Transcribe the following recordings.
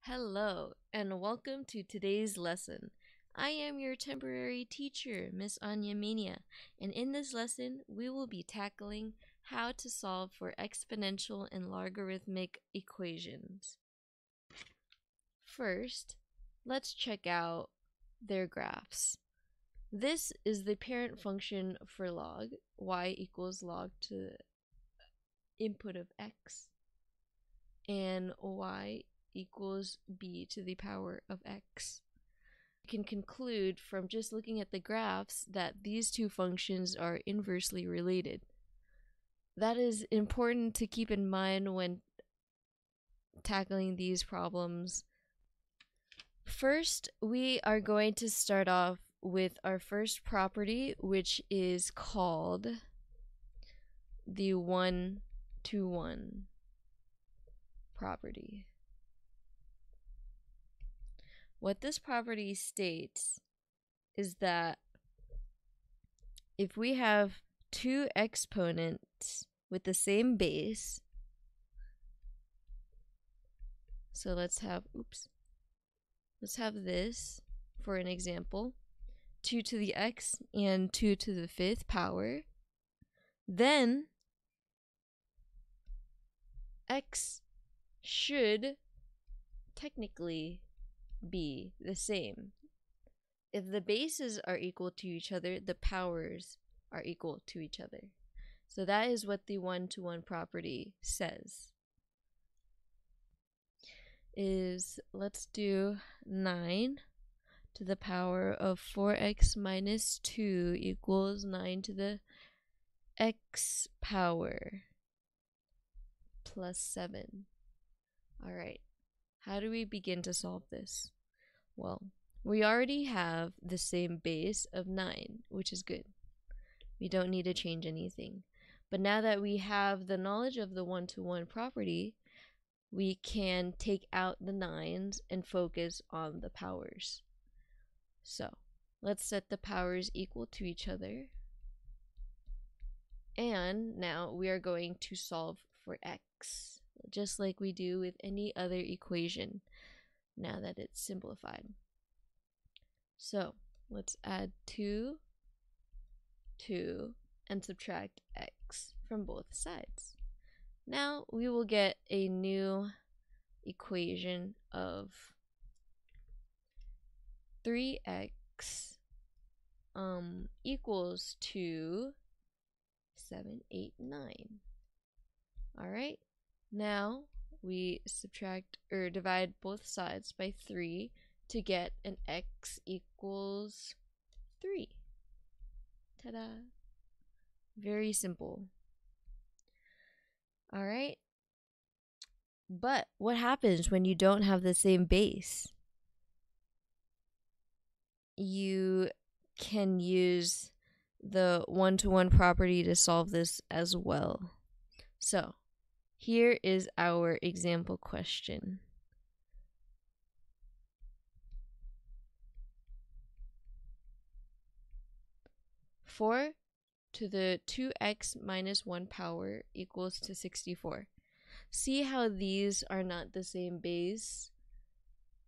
Hello, and welcome to today's lesson. I am your temporary teacher, Miss Anya Mania, and in this lesson, we will be tackling how to solve for exponential and logarithmic equations. First, let's check out their graphs. This is the parent function for log, y equals log to the input of x, and y equals b to the power of x. You can conclude from just looking at the graphs that these two functions are inversely related. That is important to keep in mind when tackling these problems. First, we are going to start off with our first property, which is called the one-to-one property. What this property states is that if we have two exponents with the same base, so let's have this for an example, 2 to the x and 2 to the 5th power, then x should technically be the same. If the bases are equal to each other, the powers are equal to each other. So that is what the one-to-one property says. Let's do 9 to the power of 4x minus 2 equals 9 to the x power plus 7. All right. How do we begin to solve this? Well, we already have the same base of 9, which is good. We don't need to change anything. But now that we have the knowledge of the one-to-one property, we can take out the 9s and focus on the powers. So, let's set the powers equal to each other. And now we are going to solve for x, just like we do with any other equation, now that it's simplified. So let's add 2, and subtract x from both sides. Now we will get a new equation of 3x equals to 7, 8, 9. Alright, now we subtract or divide both sides by 3 to get an x equals 3. Ta-da! Very simple. Alright, but what happens when you don't have the same base? You can use the one-to-one property to solve this as well. So, here is our example question. Four to the 2x minus 1 power equals to 64. See how these are not the same base?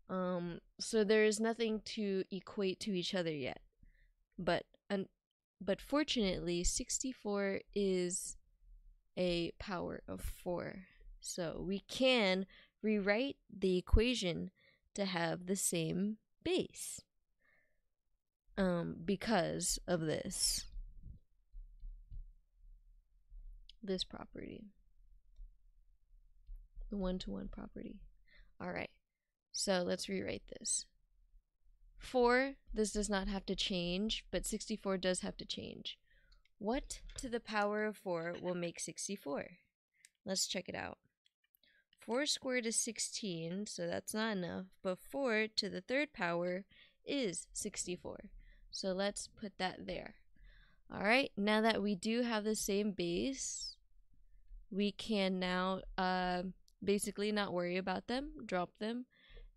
So there is nothing to equate to each other yet. But fortunately, 64 is a power of 4. So we can rewrite the equation to have the same base because of this property, the one-to-one property. All right, so let's rewrite this. 4, this does not have to change, but 64 does have to change. What to the power of 4 will make 64? Let's check it out. 4 squared is 16, so that's not enough, but 4 to the 3rd power is 64. So let's put that there. Alright, now that we do have the same base, we can now basically not worry about them, drop them,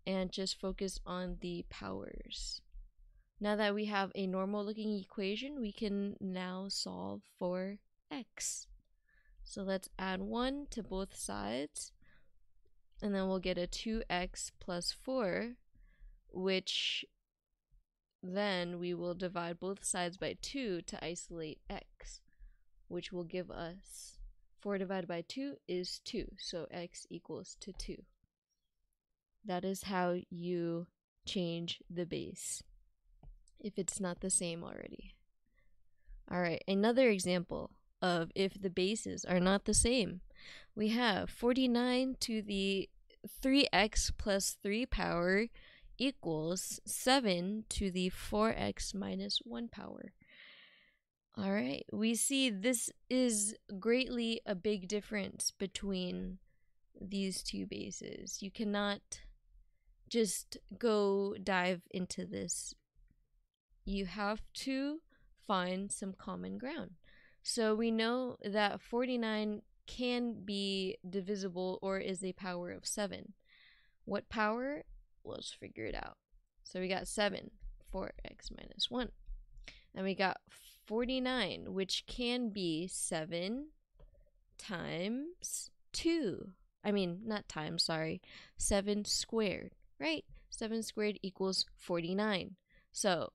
and just focus on the powers. Now that we have a normal looking equation, we can now solve for x. So let's add 1 to both sides, and then we'll get a 2x plus 4, which then we will divide both sides by 2 to isolate x, which will give us 4 divided by 2 is 2, so x equals to 2. That is how you change the base if it's not the same already. Alright, another example of if the bases are not the same. We have 49 to the 3x plus 3 power equals 7 to the 4x minus 1 power. Alright, we see this is greatly a big difference between these two bases. You cannot just go dive into this. You have to find some common ground. So we know that 49 can be divisible or is a power of 7. What power? Let's figure it out. So we got 7, 4x minus 1. And we got 49, which can be 7 times 2. I mean, not times, sorry. 7 squared, right? 7 squared equals 49. So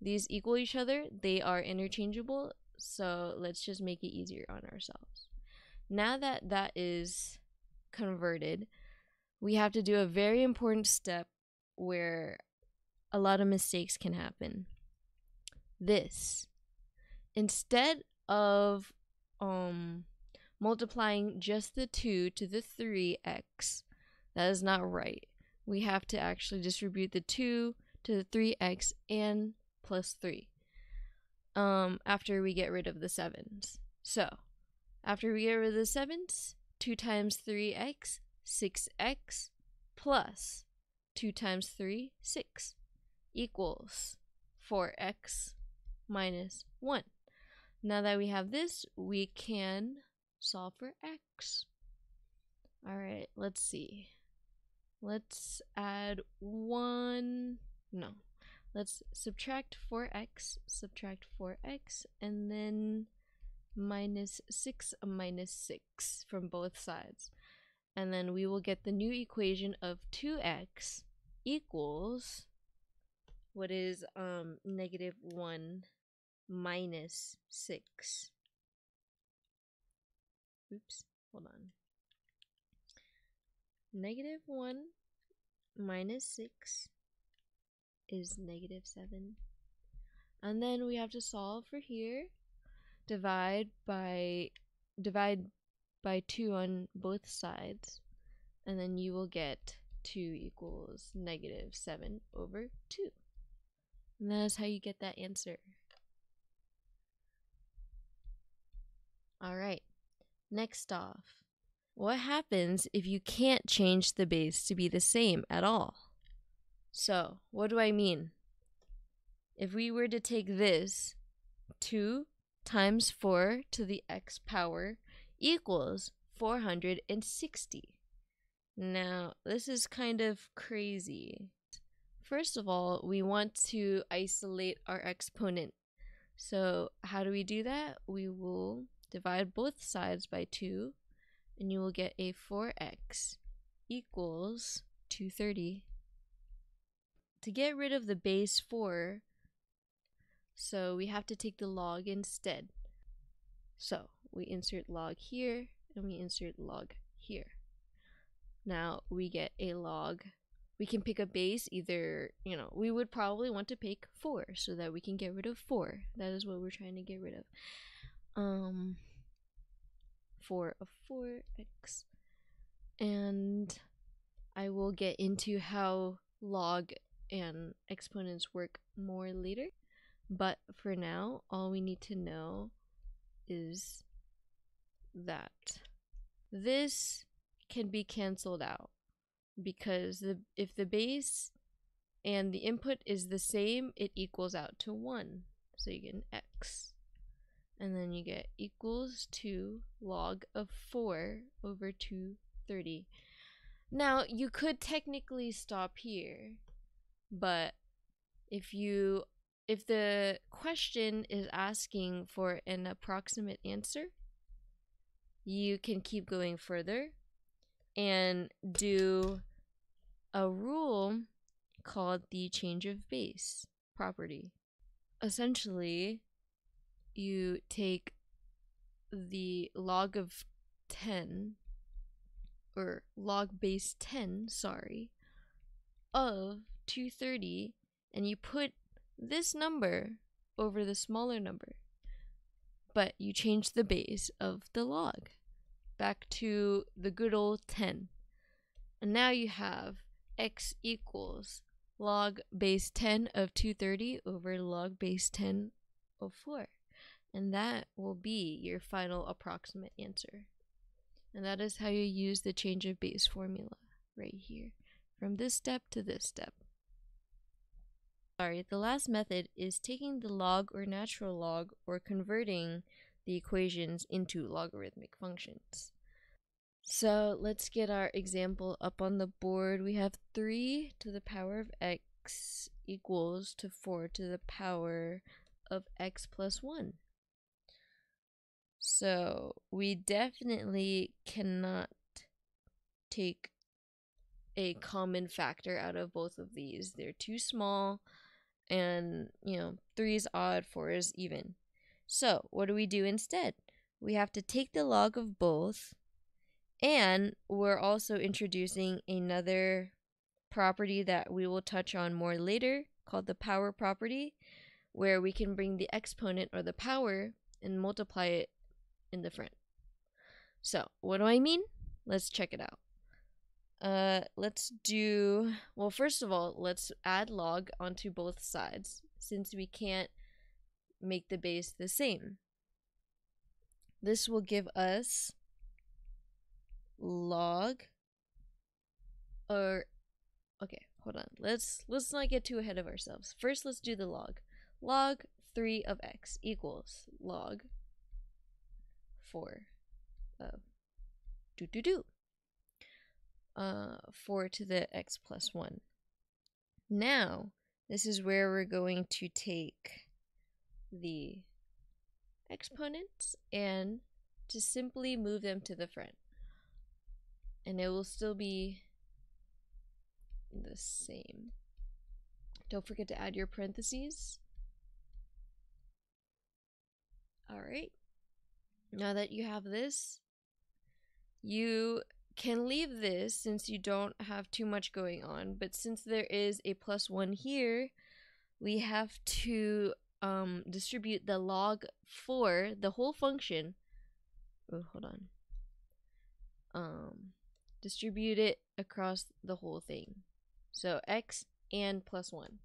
these equal each other. They are interchangeable. So let's just make it easier on ourselves. Now that that is converted, we have to do a very important step where a lot of mistakes can happen. This, instead of multiplying just the 2 to the 3x, that is not right. We have to actually distribute the 2 to the 3x and plus 3 after we get rid of the 7s. So after we get rid of the 7s, 2 times 3x, 6x, plus 2 times 3, 6, equals 4x minus 1. Now that we have this, we can solve for x. Alright, let's see. Let's add 1, no. Let's subtract 4x, and then minus 6 from both sides. And then we will get the new equation of 2x equals, what is negative 1 minus 6. Oops, hold on. Negative 1 minus 6 is negative 7. And then we have to solve for here. Divide by 2 on both sides. And then you will get 2 equals negative 7 over 2. And that is how you get that answer. Alright, next off. What happens if you can't change the base to be the same at all? So, what do I mean? If we were to take this, 2 times 4 to the x power equals 460. Now, this is kind of crazy. First of all, we want to isolate our exponent. So, how do we do that? We will divide both sides by 2, and you will get a 4x equals 230. To get rid of the base 4, so we have to take the log instead. So we insert log here, and we insert log here. Now we get a log. We can pick a base, either, we would probably want to pick 4 so that we can get rid of 4. That is what we're trying to get rid of. 4 of 4x. And I will get into how log and exponents work more later. But for now, all we need to know is that this can be canceled out, because if the base and the input is the same, it equals out to 1. So you get an x. And then you get equals to log of 4 over 230. Now, you could technically stop here, but if the question is asking for an approximate answer, you can keep going further. and do a rule called the change of base property. Essentially, you take the log of 10, or log base 10, sorry, of 230, and you put this number over the smaller number, but you change the base of the log back to the good old 10. And now you have x equals log base 10 of 230 over log base 10 of 4. And that will be your final approximate answer. And that is how you use the change of base formula right here, from this step to this step. Sorry, the last method is taking the log or natural log, or converting the equations into logarithmic functions. So let's get our example up on the board. We have 3 to the power of x equals to 4 to the power of x plus 1. So we definitely cannot take a common factor out of both of these. They're too small, and 3 is odd, 4 is even. So what do we do instead? We have to take the log of both, and we're also introducing another property that we will touch on more later, called the power property, where we can bring the exponent or the power and multiply it in the front. So what do I mean? Let's check it out. Well, first of all, let's add log onto both sides, since we can't make the base the same. This will give us log, or okay, hold on. Let's not get too ahead of ourselves. First, let's do the log. Log 3 of x equals log 4 of 4 to the x plus 1. Now, this is where we're going to take the exponents and just simply move them to the front. And it will still be the same. Don't forget to add your parentheses. Alright. Now that you have this, you can leave this since you don't have too much going on, but since there is a plus 1 here, we have to distribute the log 4, the whole function. Oh, hold on. Distribute it across the whole thing. So x and plus 1.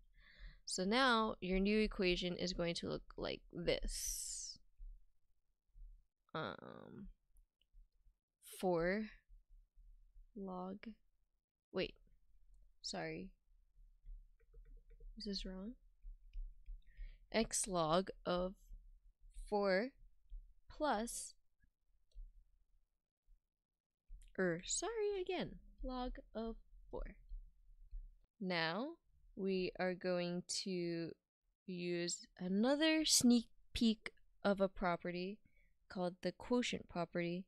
So now your new equation is going to look like this. 4 log, wait, sorry, is this wrong? X log of 4 plus, log of 4. Now we are going to use another sneak peek of a property called the quotient property.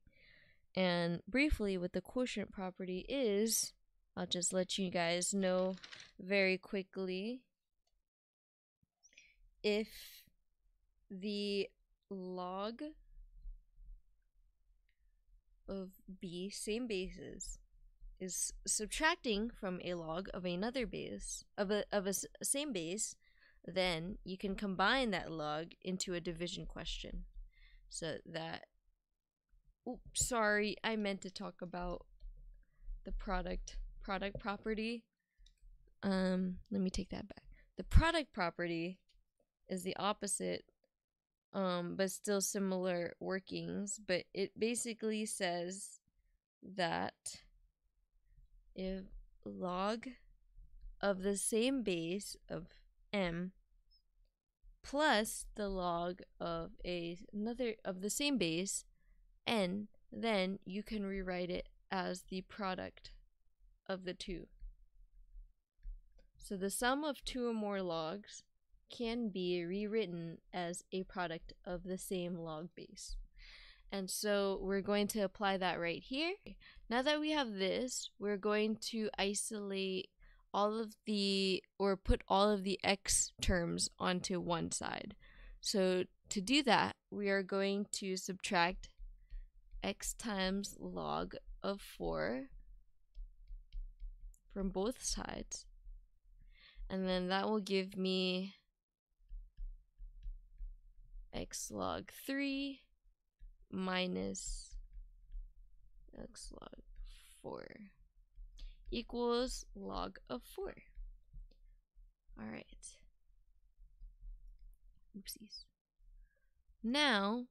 And briefly, what the quotient property is, I'll just let you guys know very quickly. If the log of b, same bases, is subtracting from a log of another base, of a same base, then you can combine that log into a division question. So that, oops, sorry, I meant to talk about the product property. Let me take that back. The product property is the opposite, but still similar workings, but it basically says that if log of the same base of m plus the log of another of the same base n, then you can rewrite it as the product of the two. So the sum of two or more logs can be rewritten as a product of the same log base. And so we're going to apply that right here. Now that we have this, we're going to isolate all of the, or put all of the x terms onto one side. So to do that, we are going to subtract x times log of 4 from both sides. And then that will give me x log 3 minus x log 4 equals log of 4. All right. Oopsies. Now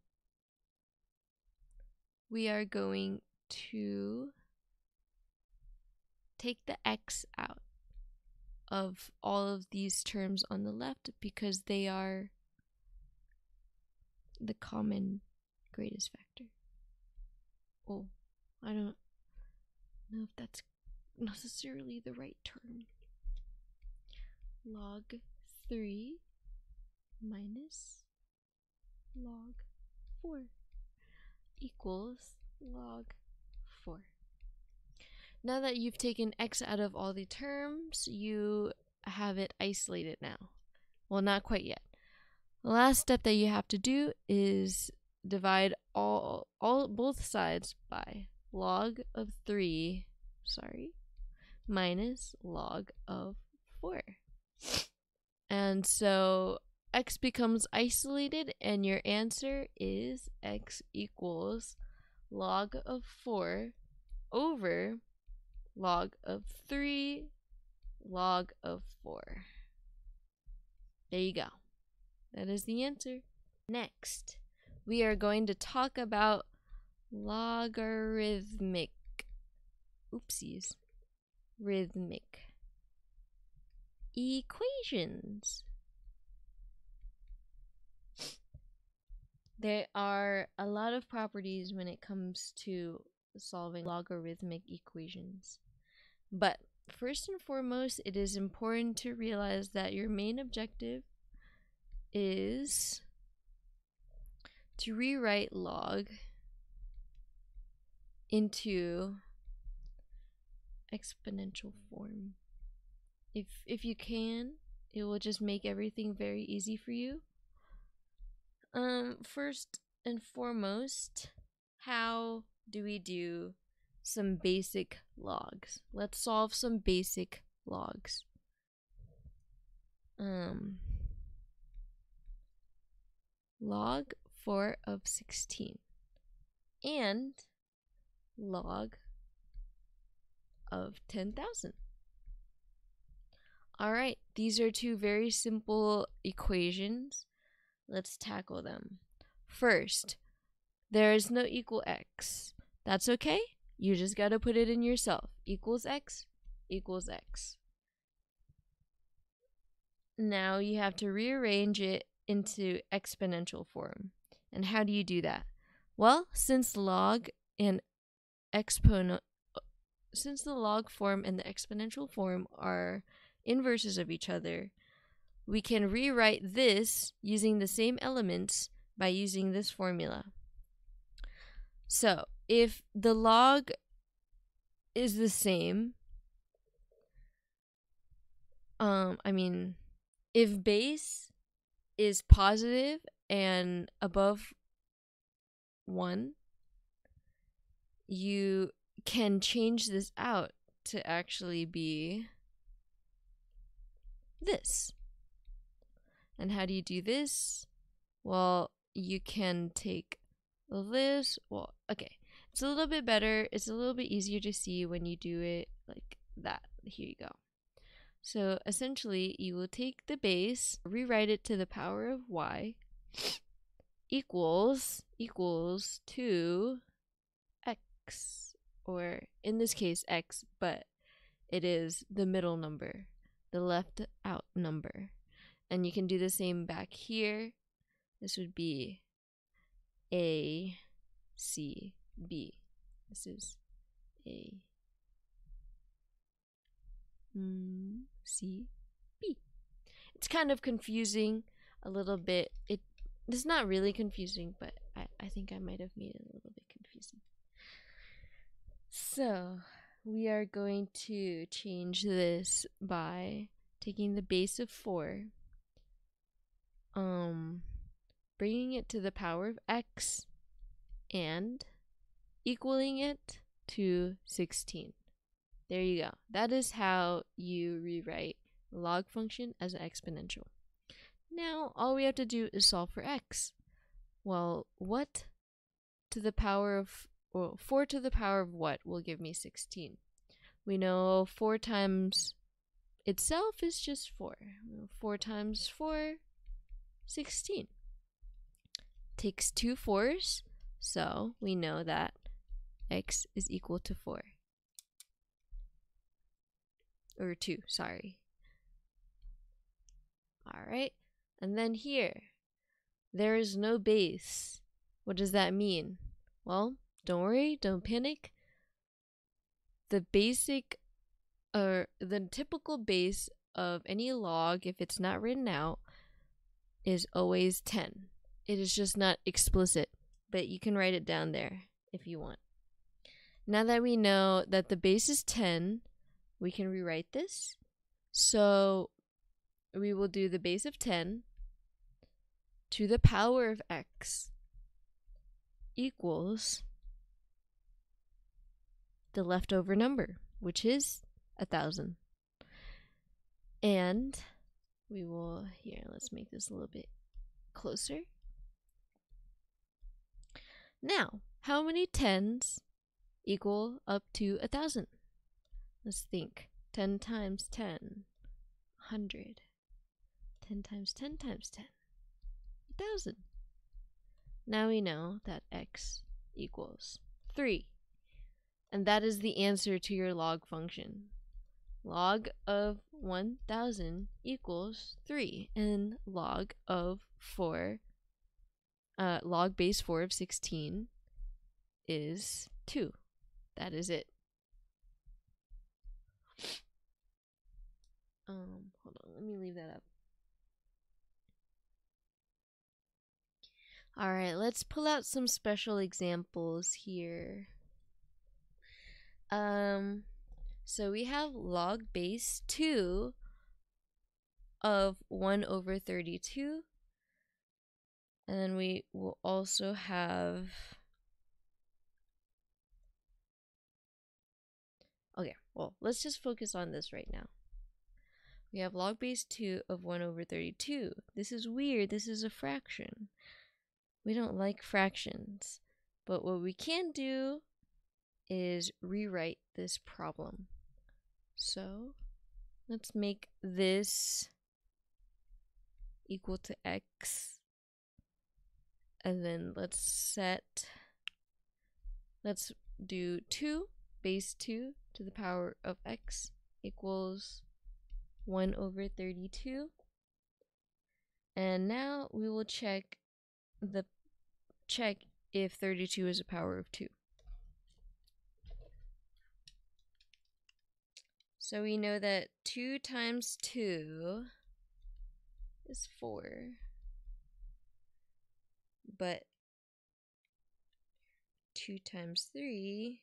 we are going to take the x out of all of these terms on the left because they are the common greatest factor. Oh, I don't know if that's necessarily the right term. Log 3 minus log 4 equals log 4. Now that you've taken x out of all the terms, you have it isolated now. Well, not quite yet. The last step that you have to do is divide both sides by log of 3, minus log of 4. And so x becomes isolated, and your answer is x equals log of 4 over log of 3 log of 4. There you go. That is the answer. Next, we are going to talk about logarithmic equations. There are a lot of properties when it comes to solving logarithmic equations. But first and foremost, it is important to realize that your main objective is to rewrite log into exponential form. If you can, it will just make everything very easy for you. First and foremost, how do we do some basic logs? Let's solve some basic logs. Log 4 of 16 and log of 10,000. Alright, these are two very simple equations. Let's tackle them. First, there is no equal x. That's okay. You just gotta put it in yourself. Equals x equals x. Now you have to rearrange it into exponential form. And how do you do that? Well, since the log form and the exponential form are inverses of each other, we can rewrite this using the same elements by using this formula. So if the log is the same, if base is positive and above 1, you can change this out to actually be this. And how do you do this? Well, you can take this. Well, okay. It's a little bit better. It's a little bit easier to see when you do it like that. Here you go. So essentially, you will take the base, rewrite it to the power of y equals 2 x, or in this case x, but it is the middle number, the left out number. And you can do the same back here. This would be A, C, B. This is A, C, B. It's kind of confusing a little bit. It's not really confusing, but I think I might have made it a little bit confusing. So we are going to change this by taking the base of 4, bringing it to the power of x, and equaling it to 16. There you go. That is how you rewrite a log function as an exponential. Now, all we have to do is solve for x. Well, what to the power of, well, 4 to the power of what will give me 16? We know 4 times itself is just 4. 4 times 4, 16. Takes 2 4s, so we know that x is equal to 4. Or 2, sorry. Alright, and then here, there is no base. What does that mean? Well, don't worry, don't panic. The basic, or the typical base of any log, if it's not written out, is always 10. It is just not explicit, but you can write it down there if you want. Now that we know that the base is 10, we can rewrite this. So we will do the base of 10 to the power of x equals the leftover number, which is 1,000. And we will, here, let's make this a little bit closer. Now, how many 10s equal up to 1,000? Let's think. 10 times 10, 100. 10 times 10 times 10, 1,000. Now we know that x equals 3. And that is the answer to your log function. Log of 1,000 equals 3. And log of 4, log base 4 of 16 is 2. That is it. Hold on, let me leave that up. Alright, let's pull out some special examples here. So we have log base 2 of 1 over 32. And then we will also have, okay, well, let's just focus on this right now. We have log base 2 of 1 over 32. This is weird. This is a fraction. We don't like fractions. But what we can do is rewrite this problem. So let's make this equal to x. And then let's do 2, base 2 to the power of x equals 1 over 32. And now we will check if 32 is a power of 2. So we know that 2 times 2 is 4. But 2 times 3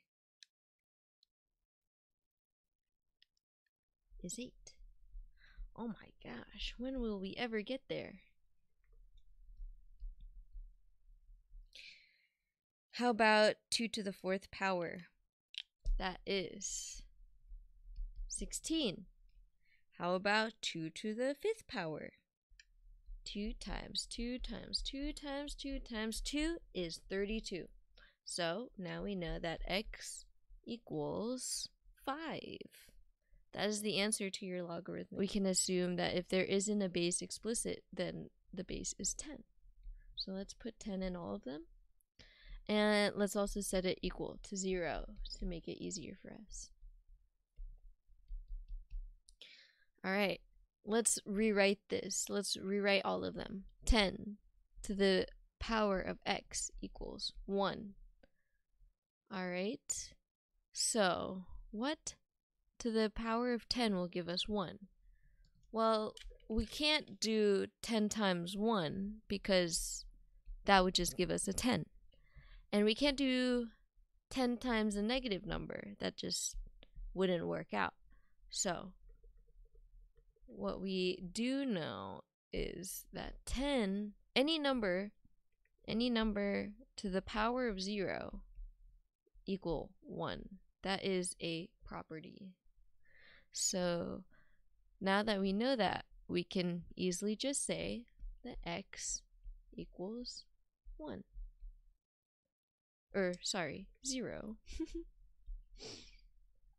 is 8. Oh my gosh, when will we ever get there? How about 2 to the 4th power? That is 16. How about 2 to the 5th power? 2 times 2 times 2 times 2 times 2 is 32. So now we know that x equals 5. That is the answer to your logarithm. We can assume that if there isn't a base explicit, then the base is 10. So let's put 10 in all of them. And let's also set it equal to 0 to make it easier for us. Alright, let's rewrite this. Let's rewrite all of them. 10 to the power of x equals 1. Alright, so what to the power of 10 will give us 1? Well, we can't do 10 times 1 because that would just give us a 10. And we can't do 10 times a negative number. That just wouldn't work out. So what we do know is that 10, any number to the power of 0 equal 1. That is a property. So now that we know that, we can easily just say that x equals 1. Or, sorry, 0.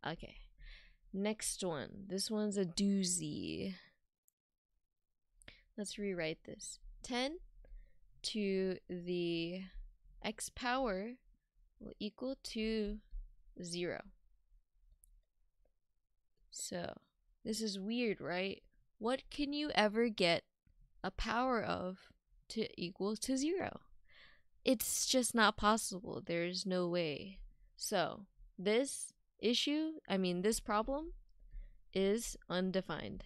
Okay. Next one. This one's a doozy. Let's rewrite this. 10 to the x power will equal to 0. So, this is weird, right? What can you ever get a power of to equal to 0? It's just not possible. There's no way. So, this problem is undefined.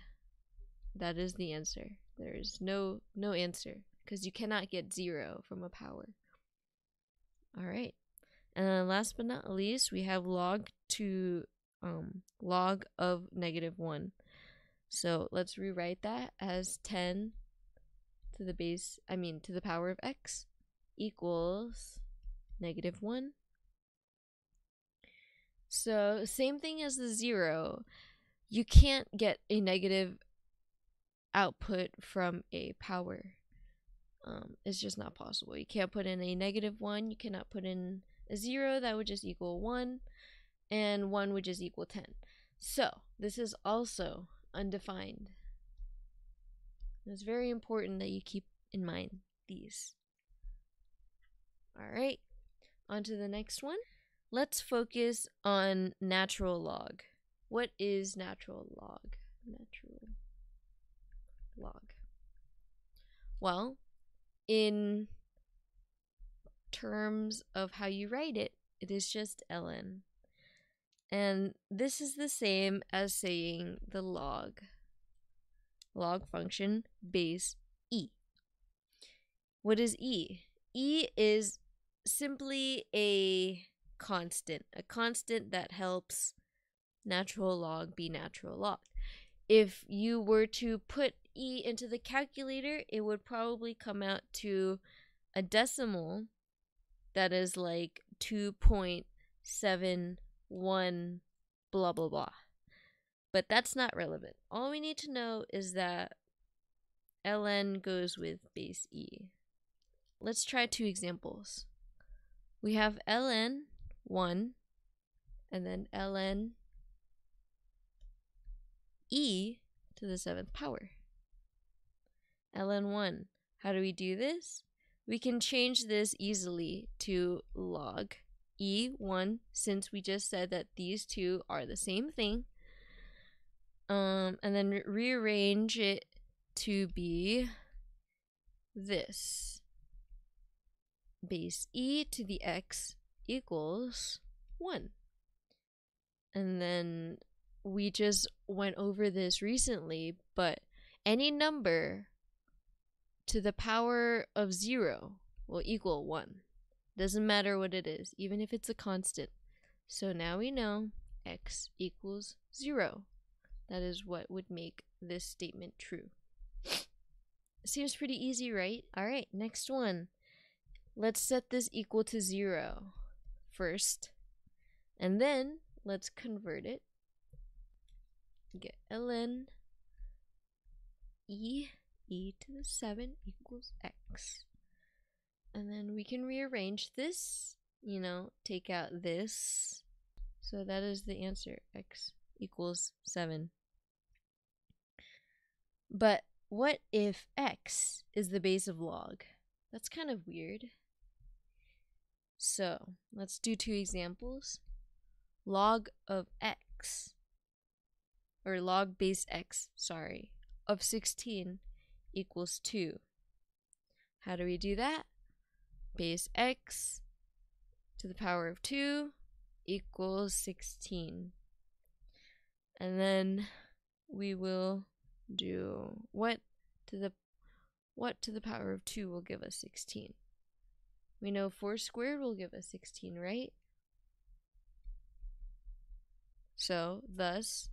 That is the answer. There is no answer because you cannot get 0 from a power. All right. And then last but not least, we have log of -1. So let's rewrite that as 10 to the power of x equals -1. So same thing as the 0. You can't get a negative output from a power. It's just not possible. You can't put in a -1. You cannot put in a 0. That would just equal 1. And 1 would just equal 10. So this is also undefined. It's very important that you keep in mind these. All right, on to the next one. Let's focus on natural log. What is natural log? Natural log. Well, in terms of how you write it, it is just ln. And this is the same as saying the log function base e. What is e? E is simply a constant that helps natural log be natural log. If you were to put e into the calculator, it would probably come out to a decimal that is like 2.71 blah blah blah. But that's not relevant. All we need to know is that ln goes with base e. Let's try 2 examples. We have ln 1 and then ln e to the 7th power. ln 1. How do we do this? We can change this easily to log e1 since we just said that these two are the same thing. And then rearrange it to be this. Base e to the x equals 1. And then we just went over this recently, but any number to the power of 0 will equal 1. Doesn't matter what it is, even if it's a constant. So now we know x equals 0. That is what would make this statement true. Seems pretty easy, right? All right, next one. Let's set this equal to 0 first, and then let's convert it. Get ln e to the 7 equals x. And then we can rearrange this, take out this. So that is the answer, x equals 7. But what if x is the base of log? That's kind of weird. So let's do 2 examples. Log of x, or log base x, of 16 equals 2. How do we do that? Base x to the power of 2 equals 16. And then we will do what to the power of 2 will give us 16. We know 4 squared will give us 16, right? So, thus,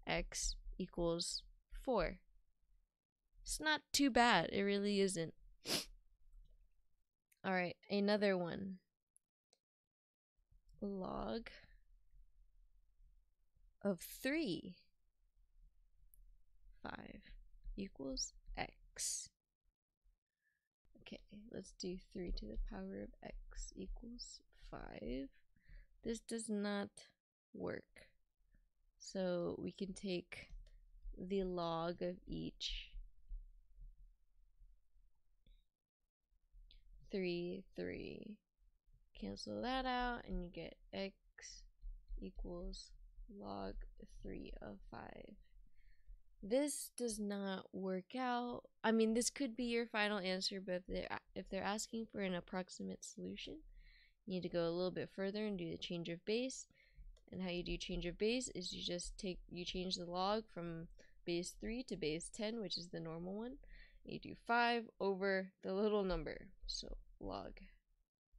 x equals 4. It's not too bad. It really isn't. Alright, another one. Log of 3, 5 equals x. Okay, let's do 3 to the power of x equals 5. This does not work. So we can take the log of each. 3, 3. Cancel that out and you get x equals log 3 of 5. This does not work out. I mean, this could be your final answer, but if they're asking for an approximate solution, you need to go a little bit further and do the change of base. And how you do change of base is you change the log from base 3 to base 10, which is the normal one. And you do 5 over the little number. So log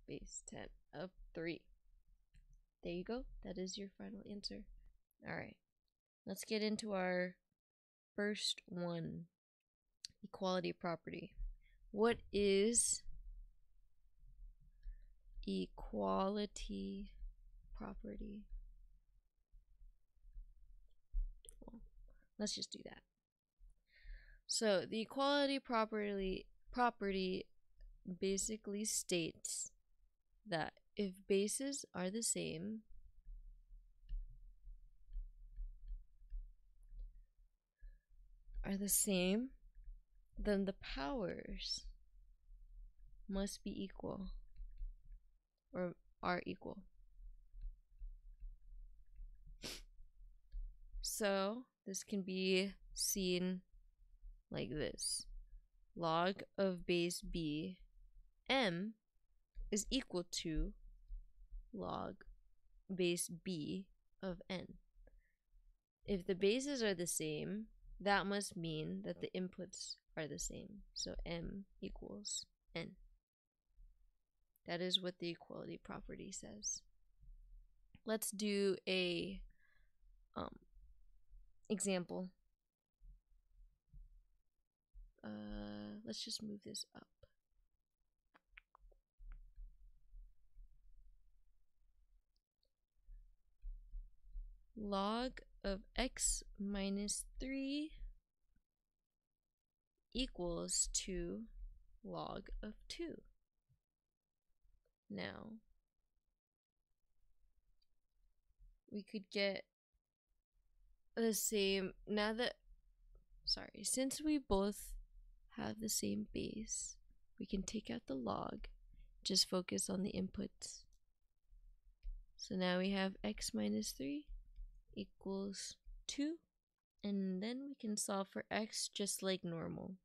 base 10 of 3. There you go. That is your final answer. Alright, let's get into our first one, equality property. What is equality property? Well, let's just do that. So the equality property basically states that if bases are the same, then the powers must be equal or are equal. So this can be seen like this. Log of base b m is equal to log base b of n. If the bases are the same, that must mean that the inputs are the same. So m equals n. That is what the equality property says. Let's do a example. Let's just move this up. Log of x minus 3 equals to log of 2. Now, we could get the same, since we both have the same base, we can take out the log, just focus on the inputs. So now we have x minus 3 equals 2, and then we can solve for x just like normal.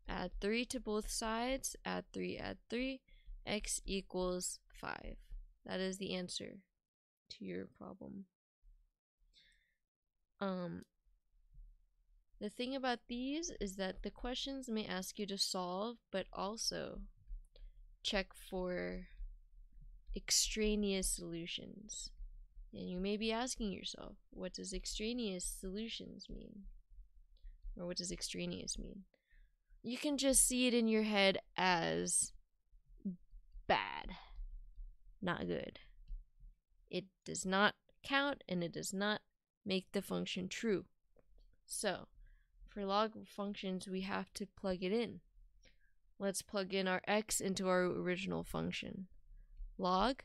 Add 3 to both sides, add 3, x equals 5. That is the answer to your problem. The thing about these is that the questions may ask you to solve, but also check for extraneous solutions. And you may be asking yourself, what does extraneous solutions mean? Or what does extraneous mean? You can just see it in your head as bad, not good. It does not count and it does not make the function true. So, for log functions, we have to plug it in. Let's plug in our x into our original function. Log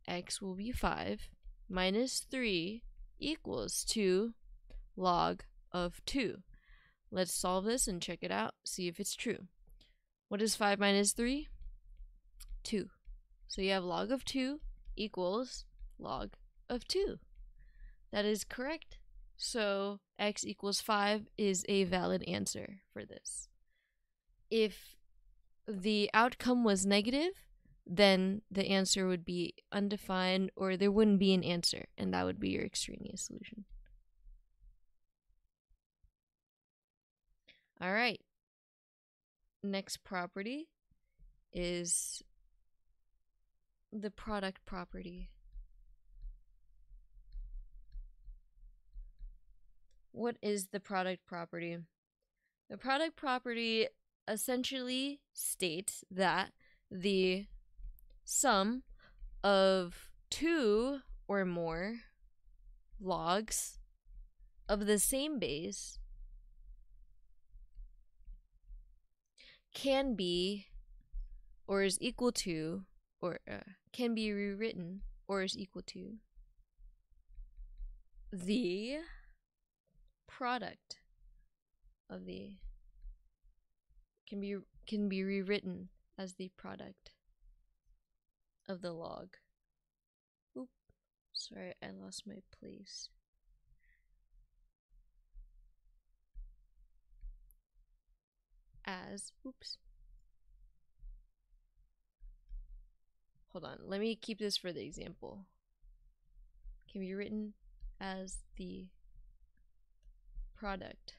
x will be 5 minus 3 equals to log of 2. Let's solve this and check it out, see if it's true. What is 5 minus 3? 2. So you have log of 2 equals log of 2. That is correct. So x equals 5 is a valid answer for this. If the outcome was negative, then the answer would be undefined, or there wouldn't be an answer, and that would be your extraneous solution. All right. Next property is the product property. What is the product property? The product property essentially states that the sum of two or more logs of the same base can be or is equal to, or can be rewritten or is equal to the product of the can be rewritten as the product of the log. Oop, sorry, I lost my place. As, oops. Hold on, let me keep this for the example. Can be written as the product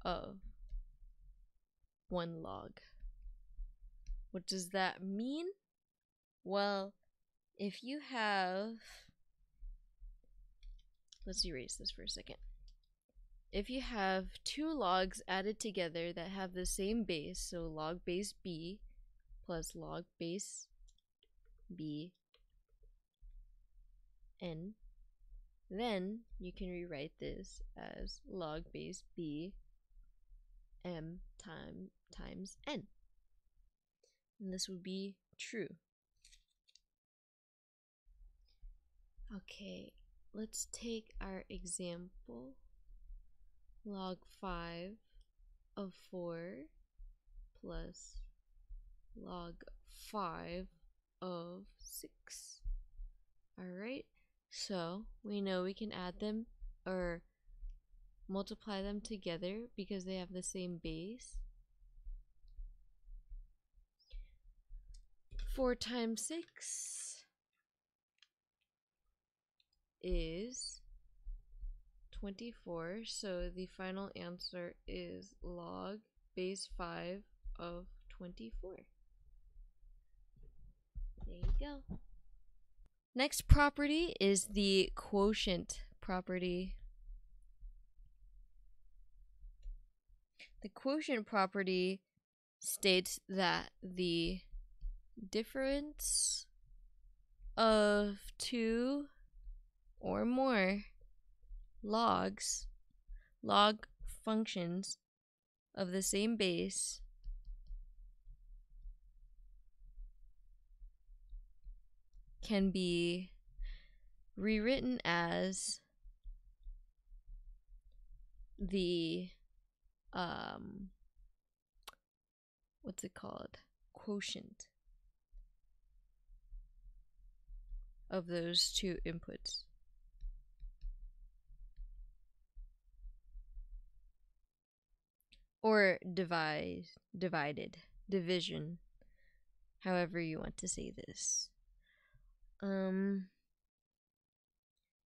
of one log. What does that mean? Well, if you have, let's erase this for a second. If you have two logs added together that have the same base, so log base b plus log base b n, then you can rewrite this as log base b m times n. And this would be true. Okay, let's take our example. Log 5 of 4 plus log 5 of 6. Alright, so we know we can add them or multiply them together because they have the same base. 4 times 6 is 24, so the final answer is log base 5 of 24. There you go. Next property is the quotient property. The quotient property states that the difference of two or more log functions of the same base can be rewritten as the what's it called? Quotient of those two inputs. Or division, however you want to say this.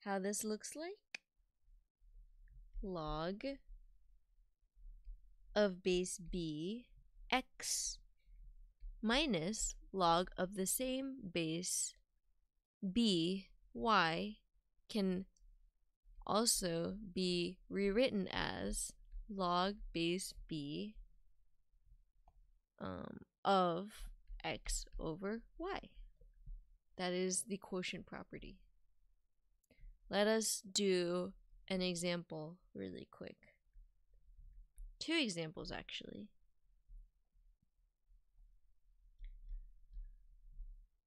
How this looks like? Log of base b x minus log of the same base b y can also be rewritten as log base b of x over y. That is the quotient property. Let us do an example really quick. Two examples actually.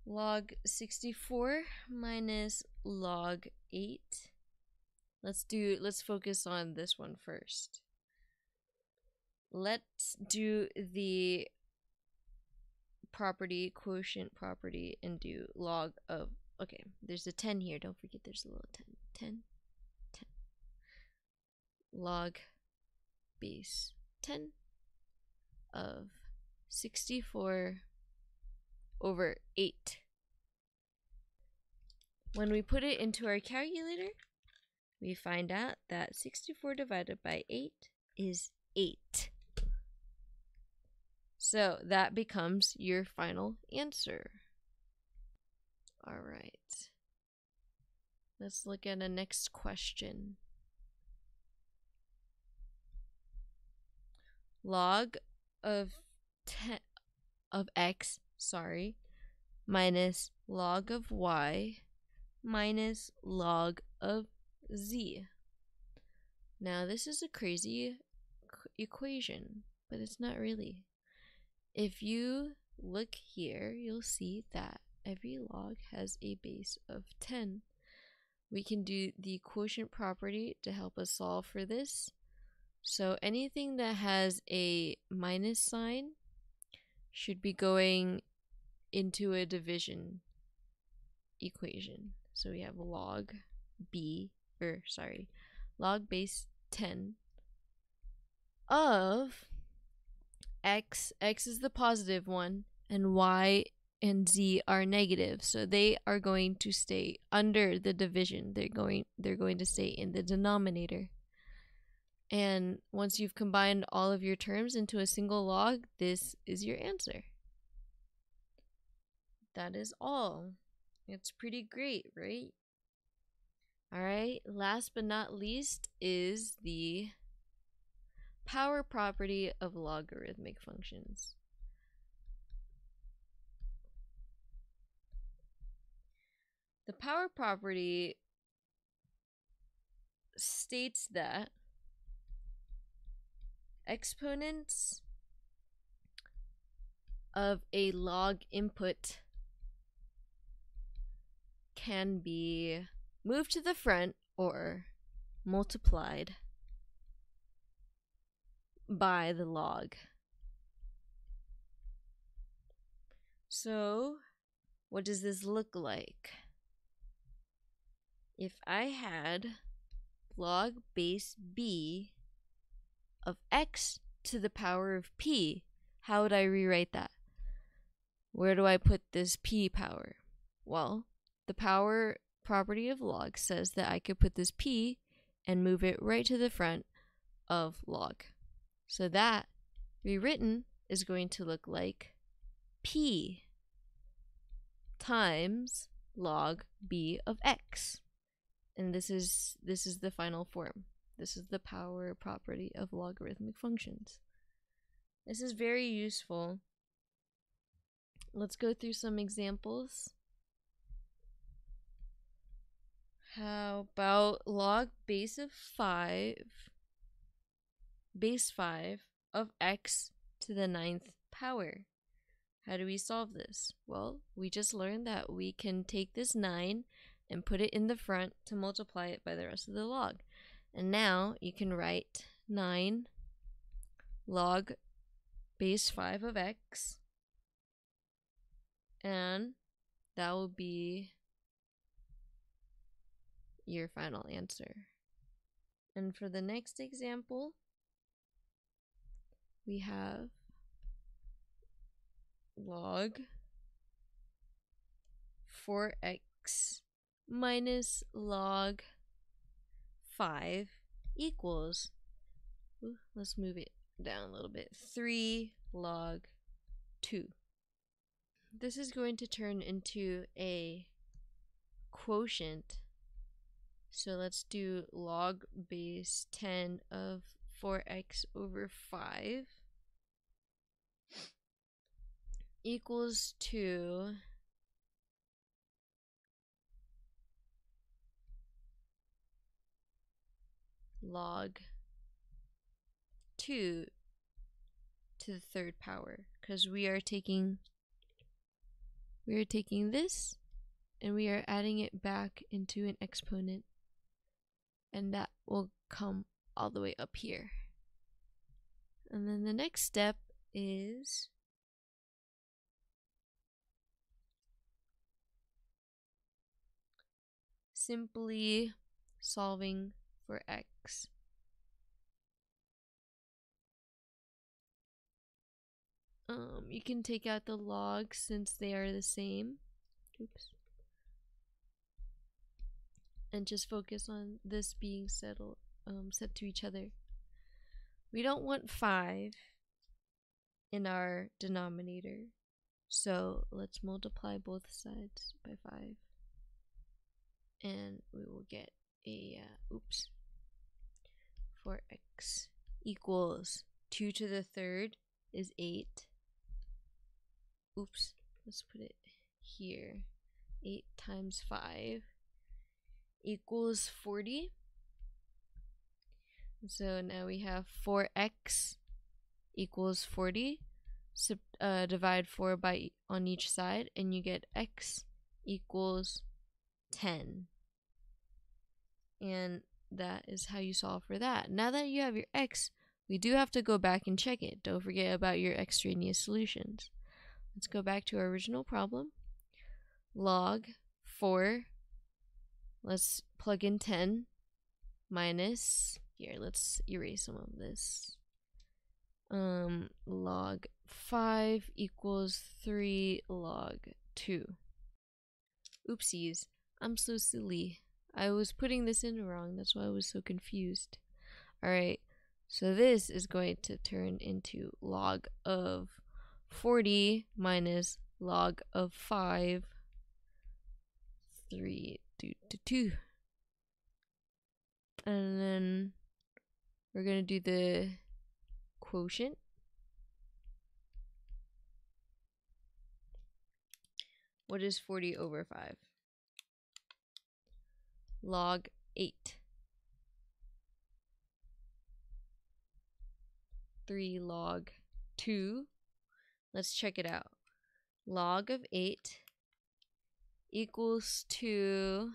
Log 64 minus log 8. Let's focus on this one first. Let's do the property, quotient property, and do log of, okay, there's a 10 here, don't forget there's a little 10. Log base 10 of 64 over 8. When we put it into our calculator, we find out that 64 divided by 8 is 8. So that becomes your final answer. All right. Let's look at the next question. Log of x, minus log of y minus log of z. Now this is a crazy equation, but it's not really. If you look here, you'll see that every log has a base of 10. We can do the quotient property to help us solve for this. So anything that has a minus sign should be going into a division equation. So we have log base 10 of x is the positive one, and y and z are negative, so they are going to stay under the division. They're going to stay in the denominator. And once you've combined all of your terms into a single log, this is your answer. That is all. It's pretty great, right? All right, last but not least is the power property of logarithmic functions. The power property states that exponents of a log input can be moved to the front or multiplied by the log. So, what does this look like? If I had log base b of x to the power of p, how would I rewrite that? Where do I put this p power? Well, the power property of log says that I could put this p and move it right to the front of log. So that, rewritten, is going to look like p times log b of x. And this is the final form. This is the power property of logarithmic functions. This is very useful. Let's go through some examples. How about log base 5 of x to the 9th power? How do we solve this? Well, we just learned that we can take this 9 and put it in the front to multiply it by the rest of the log. And now you can write 9 log base 5 of x, and that will be your final answer. And for the next example, we have log 4x minus log 5 equals, let's move it down a little bit, 3 log 2. This is going to turn into a quotient. So let's do log base 10 of 4x over 5 equals to log 2 to the 3rd power, because we are taking this and we are adding it back into an exponent, and that will come all the way up here. And then the next step is simply solving for x. You can take out the log since they are the same. Oops. And just focus on this being set to each other. We don't want 5 in our denominator. So let's multiply both sides by 5. And we will get a, 4x equals 2 to the third is 8. Let's put it here. 8 times 5 equals 40. So now we have 4x equals 40. Divide 4 by on each side, and you get x equals 10. And that is how you solve for that. Now that you have your x, we do have to go back and check it. Don't forget about your extraneous solutions. Let's go back to our original problem. Log 4, let's plug in 10, minus, here, let's erase some of this. Log 5 equals 3 log 2. Oopsies, I'm so silly. I was putting this in wrong, that's why I was so confused. Alright, so this is going to turn into log of 40 minus log of 5, 3 to 2. And then we're going to do the quotient. What is 40 over 5? Log 8. 3 log 2. Let's check it out. Log of 8 equals to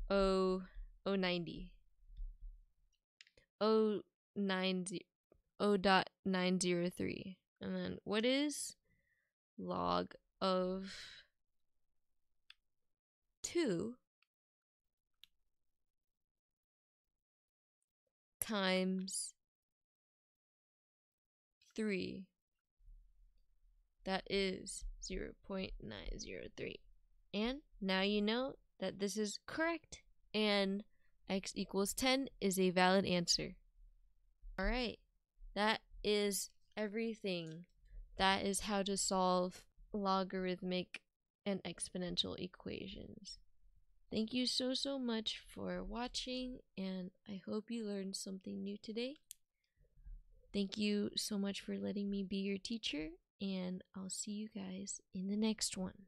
0.903. And then what is log of 2 times 3? That is 0.903. And now you know that this is correct, and x equals 10 is a valid answer. Alright, that is everything. That is how to solve logarithmic and exponential equations. Thank you so much for watching, and I hope you learned something new today. Thank you so much for letting me be your teacher, and I'll see you guys in the next one.